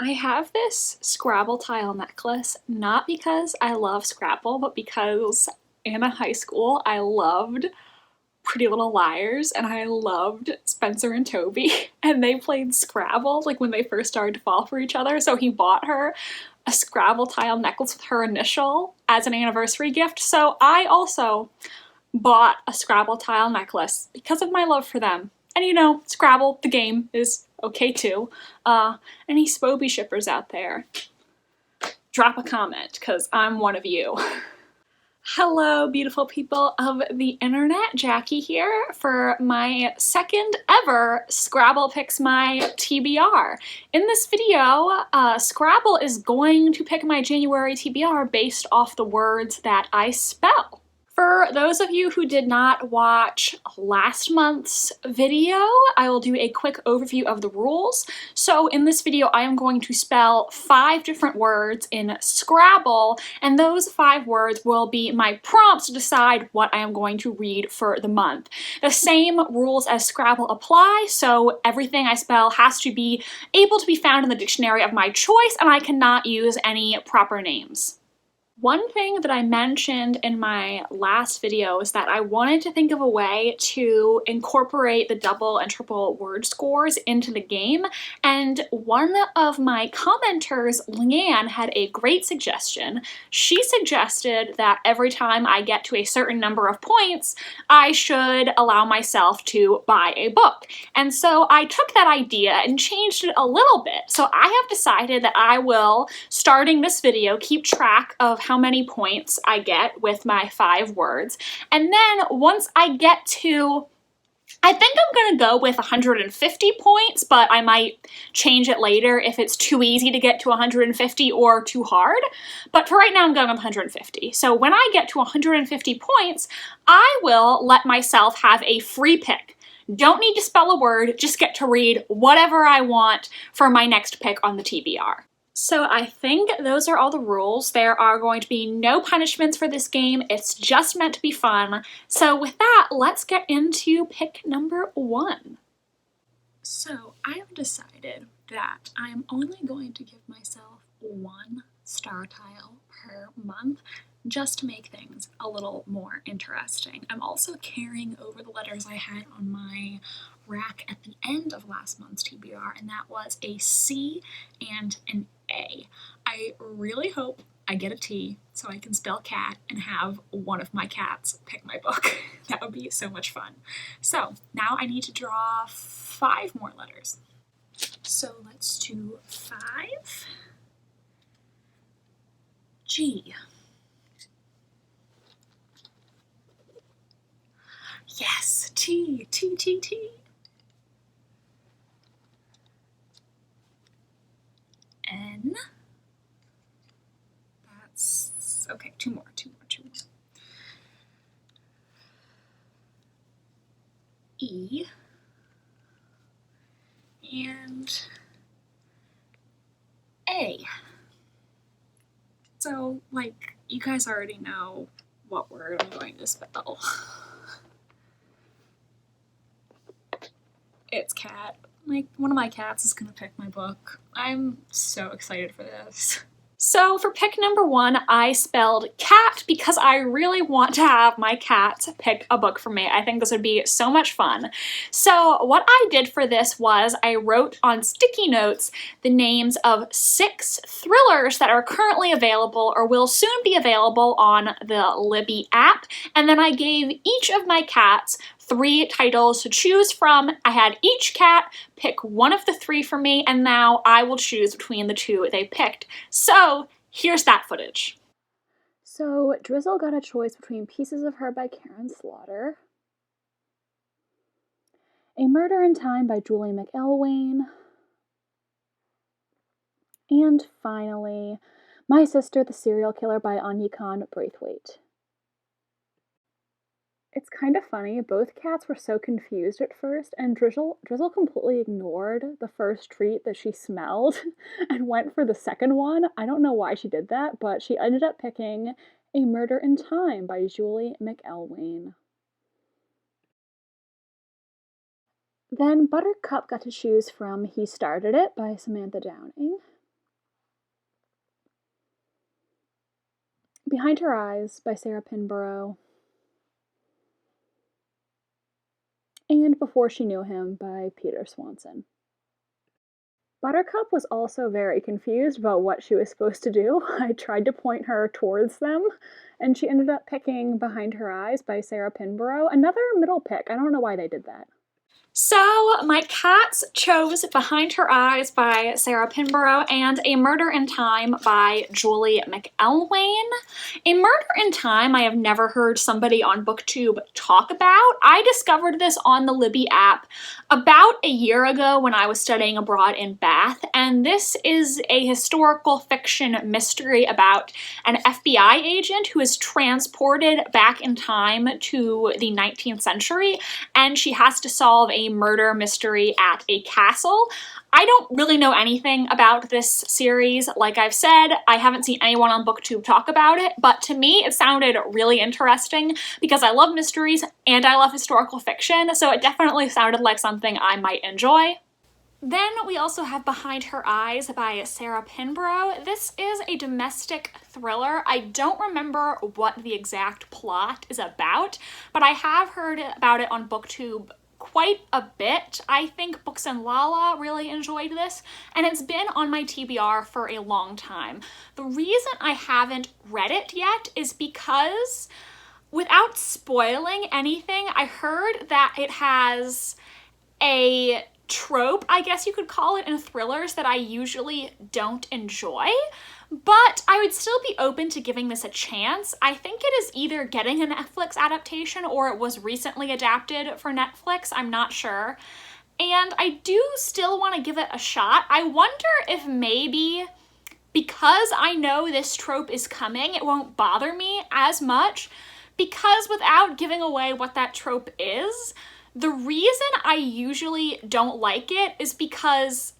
I have this Scrabble tile necklace, not because I love Scrabble, but because in high school I loved Pretty Little Liars and I loved Spencer and Toby, and they played Scrabble like when they first started to fall for each other, so he bought her a Scrabble tile necklace with her initial as an anniversary gift. So I also bought a Scrabble tile necklace because of my love for them. And you know, Scrabble, the game, is okay too. Any Spoby shippers out there, drop a comment, because I'm one of you. Hello, beautiful people of the internet. Jackie here for my second ever Scrabble Picks My TBR. In this video, Scrabble is going to pick my January TBR based off the words that I spell. For those of you who did not watch last month's video, I will do a quick overview of the rules. So in this video, I am going to spell 5 different words in Scrabble, and those 5 words will be my prompts to decide what I am going to read for the month. The same rules as Scrabble apply, so everything I spell has to be able to be found in the dictionary of my choice, and I cannot use any proper names. One thing that I mentioned in my last video is that I wanted to think of a way to incorporate the double and triple word scores into the game, and one of my commenters, Leanne, had a great suggestion. She suggested that every time I get to a certain number of points, I should allow myself to buy a book. And so I took that idea and changed it a little bit. So I have decided that I will, starting this video, keep track of how many points I get with my 5 words. And then once I get to, I think I'm gonna go with 150 points, but I might change it later if it's too easy to get to 150 or too hard. But for right now, I'm going with 150. So when I get to 150 points, I will let myself have a free pick. Don't need to spell a word, just get to read whatever I want for my next pick on the TBR. So I think those are all the rules. There are going to be no punishments for this game. It's just meant to be fun. So with that, let's get into pick number 1. So I have decided that I'm only going to give myself 1 star tile per month, just to make things a little more interesting. I'm also carrying over the letters I had on my rack at the end of last month's TBR, and that was a C and an A. I really hope I get a T so I can spell cat and have one of my cats pick my book. That would be so much fun. So now I need to draw 5 more letters. So let's do 5. G. Yes, T, T, T, T. N. That's, okay, 2 more. E. And A. So, like, you guys already know what word I'm going to spell. It's cat. Like, one of my cats is gonna pick my book. I'm so excited for this. So for pick number 1, I spelled cat because I really want to have my cats pick a book for me. I think this would be so much fun. So what I did for this was I wrote on sticky notes the names of 6 thrillers that are currently available or will soon be available on the Libby app, and then I gave each of my cats 3 titles to choose from. I had each cat pick one of the 3 for me, and now I will choose between the 2 they picked. So here's that footage. So Drizzle got a choice between Pieces of Her by Karen Slaughter, A Murder in Time by Julie McElwain, and finally, My Sister, the Serial Killer by Anyikon Braithwaite. It's kind of funny, both cats were so confused at first, and Drizzle completely ignored the first treat that she smelled and went for the second one. I don't know why she did that, but she ended up picking A Murder in Time by Julie McElwain. Then Buttercup got to choose from He Started It by Samantha Downing. Behind Her Eyes by Sarah Pinborough, and Before She Knew Him by Peter Swanson. Buttercup was also very confused about what she was supposed to do. I tried to point her towards them, and she ended up picking Behind Her Eyes by Sarah Pinborough. Another middle pick. I don't know why they did that. So my cats chose Behind Her Eyes by Sarah Pinborough and A Murder in Time by Julie McElwain. A Murder in Time I have never heard somebody on BookTube talk about. I discovered this on the Libby app about a year ago when I was studying abroad in Bath, and this is a historical fiction mystery about an FBI agent who is transported back in time to the 19th century, and she has to solve a murder mystery at a castle. I don't really know anything about this series. Like I've said, I haven't seen anyone on BookTube talk about it, but to me it sounded really interesting because I love mysteries and I love historical fiction, so it definitely sounded like something I might enjoy. Then we also have Behind Her Eyes by Sarah Pinborough. This is a domestic thriller. I don't remember what the exact plot is about, but I have heard about it on BookTube quite a bit. I think Books and Lala really enjoyed this, and it's been on my TBR for a long time. The reason I haven't read it yet is because, without spoiling anything, I heard that it has a trope, I guess you could call it, in thrillers that I usually don't enjoy, but I would still be open to giving this a chance. I think it is either getting a Netflix adaptation or it was recently adapted for Netflix, I'm not sure. And I do still want to give it a shot. I wonder if maybe because I know this trope is coming, it won't bother me as much, because without giving away what that trope is, the reason I usually don't like it is because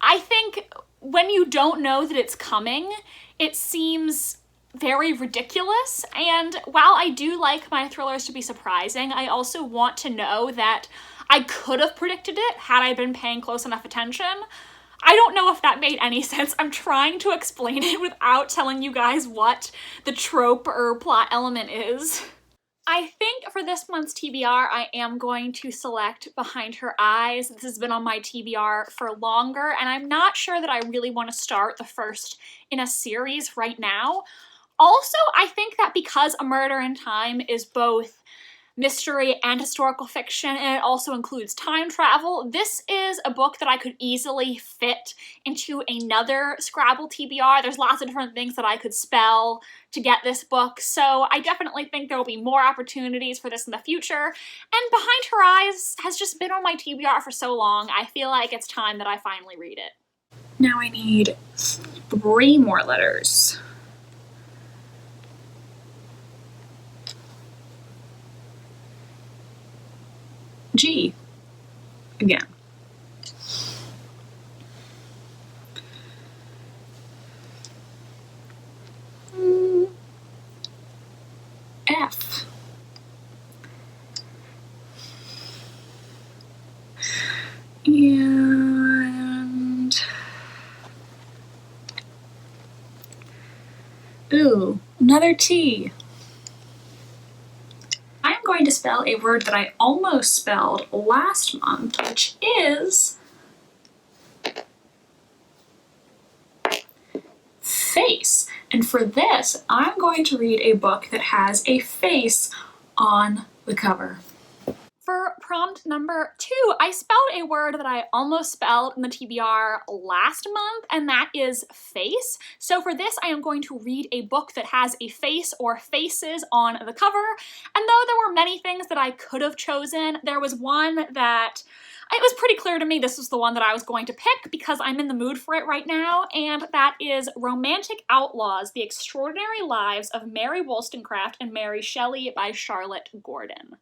I think when you don't know that it's coming, it seems very ridiculous. And while I do like my thrillers to be surprising, I also want to know that I could have predicted it had I been paying close enough attention. I don't know if that made any sense. I'm trying to explain it without telling you guys what the trope or plot element is. I think for this month's TBR, I am going to select Behind Her Eyes. This has been on my TBR for longer, and I'm not sure that I really want to start the first in a series right now. Also, I think that because A Murder in Time is both mystery and historical fiction, and it also includes time travel, this is a book that I could easily fit into another Scrabble TBR. There's lots of different things that I could spell to get this book, so I definitely think there will be more opportunities for this in the future. And Behind Her Eyes has just been on my TBR for so long, I feel like it's time that I finally read it. Now I need 3 more letters. G. Again. F. And ooh, another T. I'm going to spell a word that I almost spelled last month, which is face. And for this, I'm going to read a book that has a face on the cover. For prompt number 2, I spelled a word that I almost spelled in the TBR last month, and that is face. So for this, I am going to read a book that has a face or faces on the cover. And though there were many things that I could have chosen, there was one that it was pretty clear to me this was the one that I was going to pick because I'm in the mood for it right now, and that is Romantic Outlaws: The Extraordinary Lives of Mary Wollstonecraft and Mary Shelley by Charlotte Gordon.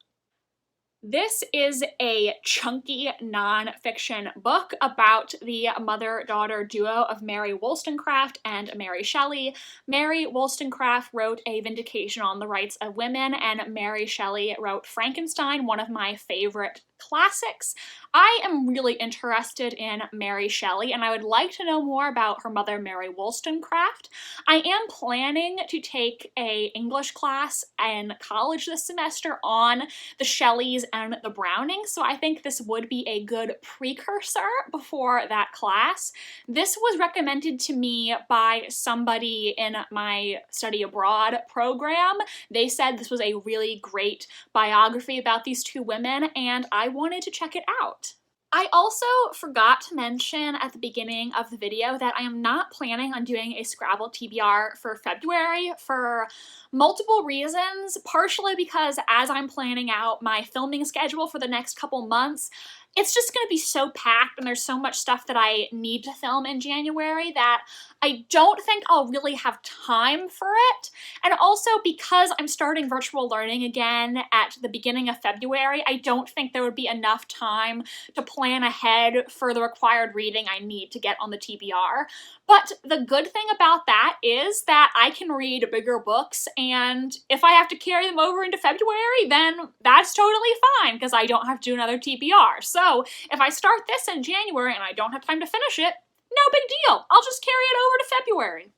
This is a chunky non-fiction book about the mother-daughter duo of Mary Wollstonecraft and Mary Shelley. Mary Wollstonecraft wrote A Vindication on the Rights of Women, and Mary Shelley wrote Frankenstein, one of my favorite classics. I am really interested in Mary Shelley, and I would like to know more about her mother, Mary Wollstonecraft. I am planning to take an English class in college this semester on the Shelleys and the Brownings, so I think this would be a good precursor before that class. This was recommended to me by somebody in my study abroad program. They said this was a really great biography about these two women, and I wanted to check it out. I also forgot to mention at the beginning of the video that I am not planning on doing a Scrabble TBR for February for multiple reasons, partially because as I'm planning out my filming schedule for the next couple months, it's just going to be so packed and there's so much stuff that I need to film in January that I don't think I'll really have time for it. And also because I'm starting virtual learning again at the beginning of February, I don't think there would be enough time to plan ahead for the required reading I need to get on the TBR. But the good thing about that is that I can read bigger books, and if I have to carry them over into February, then that's totally fine because I don't have to do another TBR. So if I start this in January and I don't have time to finish it, no big deal. I'll just carry it over to February.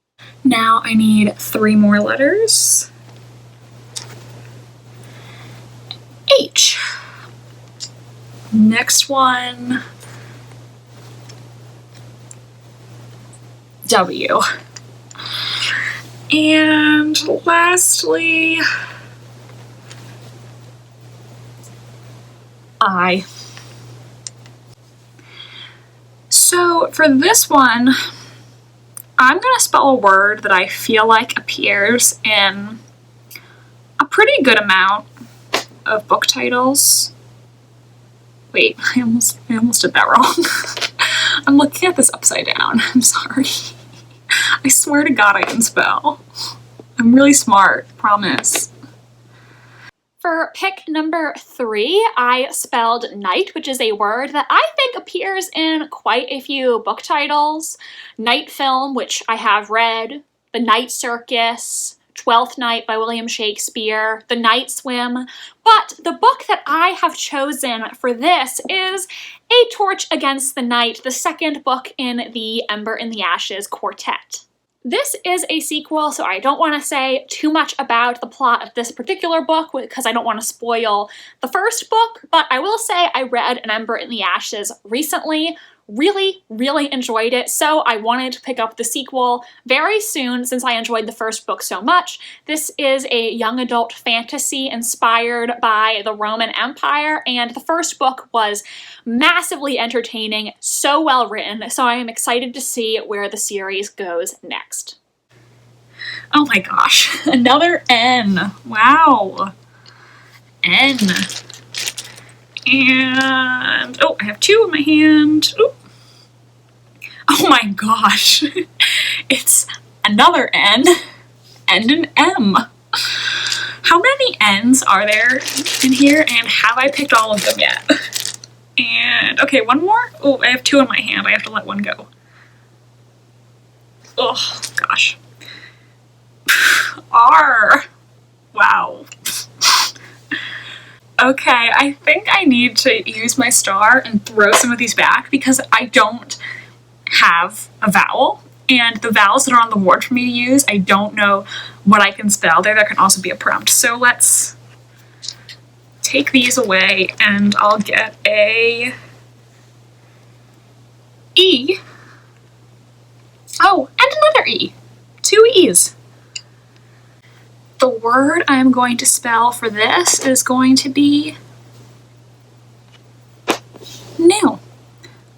Now I need 3 more letters. H. Next one. W. And lastly, I. So for this one, I'm gonna spell a word that I feel like appears in a pretty good amount of book titles. Wait, I almost did that wrong. I'm looking at this upside down. I'm sorry. I swear to God I can spell. I'm really smart, promise. For pick number 3, I spelled night, which is a word that I think appears in quite a few book titles. Night Film, which I have read, The Night Circus, Twelfth Night by William Shakespeare, The Night Swim, but the book that I have chosen for this is A Torch Against the Night, the second book in the Ember in the Ashes quartet. This is a sequel, so I don't want to say too much about the plot of this particular book because I don't want to spoil the first book, but I will say I read An Ember in the Ashes recently, really enjoyed it, so I wanted to pick up the sequel very soon since I enjoyed the first book so much. This is a young adult fantasy inspired by the Roman Empire, and the first book was massively entertaining, so well written, so I am excited to see where the series goes next. Oh my gosh, another N. Wow. N. And, oh, I have 2 in my hand. Ooh. Oh my gosh. It's another N and an M. How many N's are there in here, and have I picked all of them yet? And, okay, one more. Oh, I have 2 in my hand. I have to let one go. Oh, gosh. R. Wow. Okay, I think I need to use my star and throw some of these back because I don't have a vowel, and the vowels that are on the board for me to use, I don't know what I can spell there. There can also be a prompt. So let's take these away and I'll get a E. Oh, and another E. 2 E's. The word I'm going to spell for this is going to be new.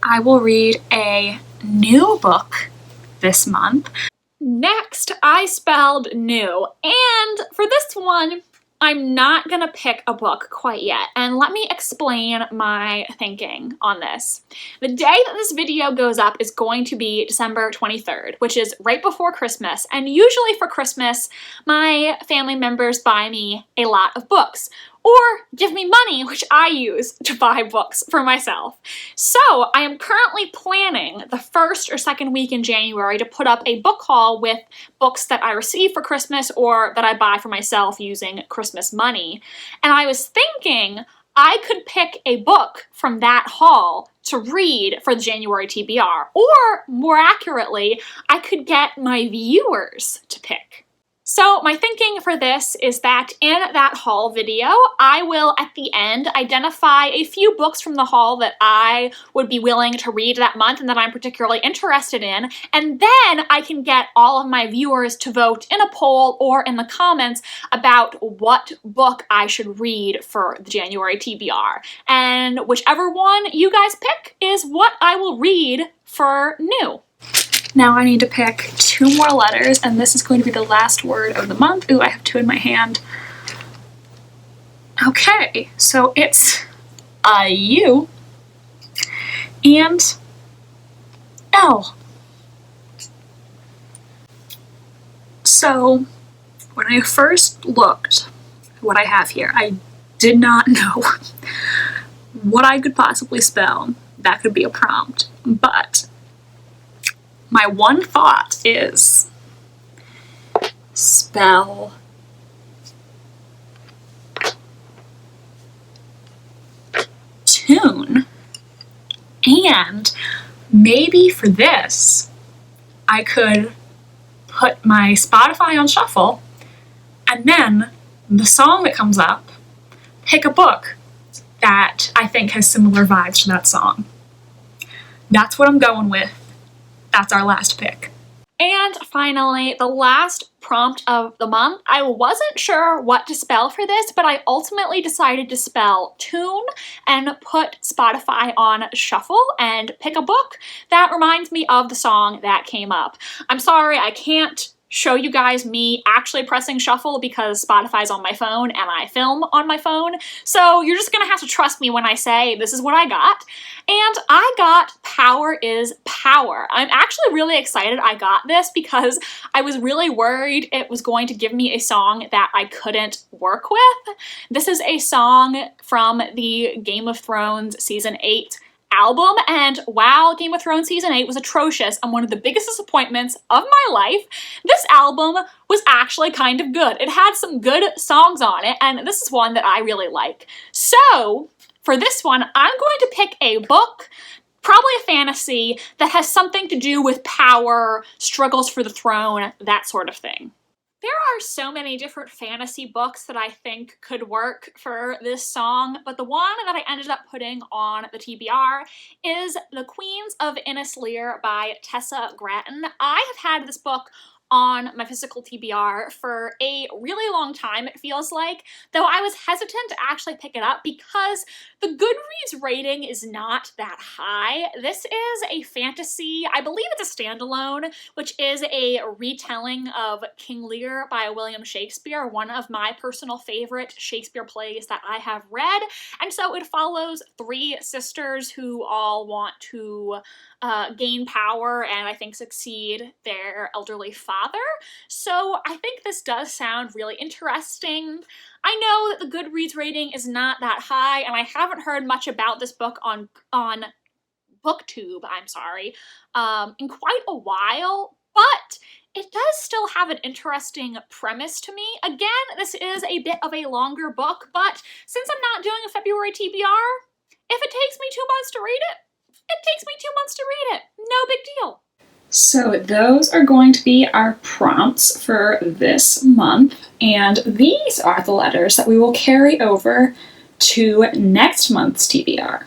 I will read a new book this month. Next, I spelled new, and for this one, I'm not gonna pick a book quite yet, and let me explain my thinking on this. The day that this video goes up is going to be December 23rd, which is right before Christmas, and usually for Christmas, my family members buy me a lot of books, or give me money, which I use to buy books for myself. So I am currently planning the first or second week in January to put up a book haul with books that I receive for Christmas or that I buy for myself using Christmas money. And I was thinking I could pick a book from that haul to read for the January TBR, or more accurately, I could get my viewers to pick. So my thinking for this is that in that haul video, I will at the end identify a few books from the haul that I would be willing to read that month and that I'm particularly interested in, and then I can get all of my viewers to vote in a poll or in the comments about what book I should read for the January TBR. And whichever one you guys pick is what I will read for new. Now I need to pick 2 more letters, and this is going to be the last word of the month. Ooh, I have 2 in my hand. Okay, so it's a U and L. So when I first looked at what I have here, I did not know what I could possibly spell. That could be a prompt, but my one thought is spell tune, and maybe for this I could put my Spotify on shuffle, and then the song that comes up, pick a book that I think has similar vibes to that song. That's what I'm going with. That's our last pick. And finally, the last prompt of the month. I wasn't sure what to spell for this, but I ultimately decided to spell tune and put Spotify on shuffle and pick a book that reminds me of the song that came up. I'm sorry, I can't show you guys me actually pressing shuffle because Spotify's on my phone and I film on my phone. So you're just gonna have to trust me when I say this is what I got. And I got Power is Power. I'm actually really excited I got this because I was really worried it was going to give me a song that I couldn't work with. This is a song from the Game of Thrones Season 8 album, and while Game of Thrones Season 8 was atrocious and one of the biggest disappointments of my life, this album was actually kind of good. It had some good songs on it, and this is one that I really like. So, for this one, I'm going to pick a book, probably a fantasy, that has something to do with power, struggles for the throne, that sort of thing. There are so many different fantasy books that I think could work for this song, but the one that I ended up putting on the TBR is The Queens of Innisleer by Tessa Gratton. I have had this book on my physical TBR for a really long time, it feels like, though I was hesitant to actually pick it up because the Goodreads rating is not that high. This is a fantasy, I believe it's a standalone, which is a retelling of King Lear by William Shakespeare, one of my personal favorite Shakespeare plays that I have read, and so it follows 3 sisters who all want to gain power and I think succeed their elderly father. So I think this does sound really interesting. I know that the Goodreads rating is not that high, and I haven't heard much about this book on BookTube, in quite a while, but it does still have an interesting premise to me. Again, this is a bit of a longer book, but since I'm not doing a February TBR, if it takes me 2 months to read it, it takes me 2 months to read it. No big deal. So those are going to be our prompts for this month, and these are the letters that we will carry over to next month's TBR.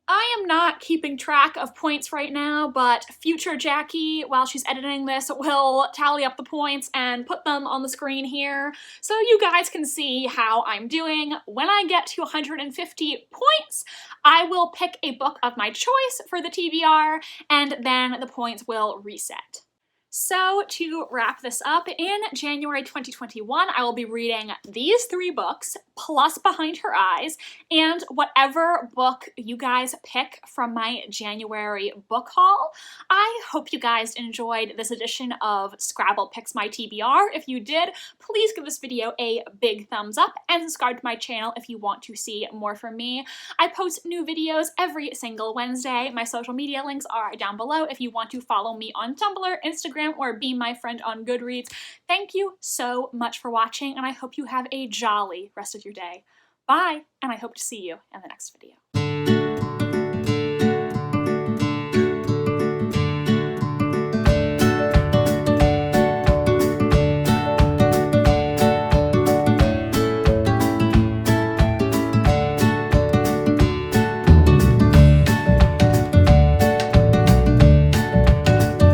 I am not keeping track of points right now, but future Jackie, while she's editing this, will tally up the points and put them on the screen here so you guys can see how I'm doing. When I get to 150 points, I will pick a book of my choice for the TBR, and then the points will reset. So to wrap this up, in January 2021, I will be reading these 3 books, plus Behind Her Eyes, and whatever book you guys pick from my January book haul. I hope you guys enjoyed this edition of Scrabble Picks My TBR. If you did, please give this video a big thumbs up and subscribe to my channel if you want to see more from me. I post new videos every single Wednesday. My social media links are down below if you want to follow me on Tumblr, Instagram, or be my friend on Goodreads. Thank you so much for watching, and I hope you have a jolly rest of your day. Bye, and I hope to see you in the next video.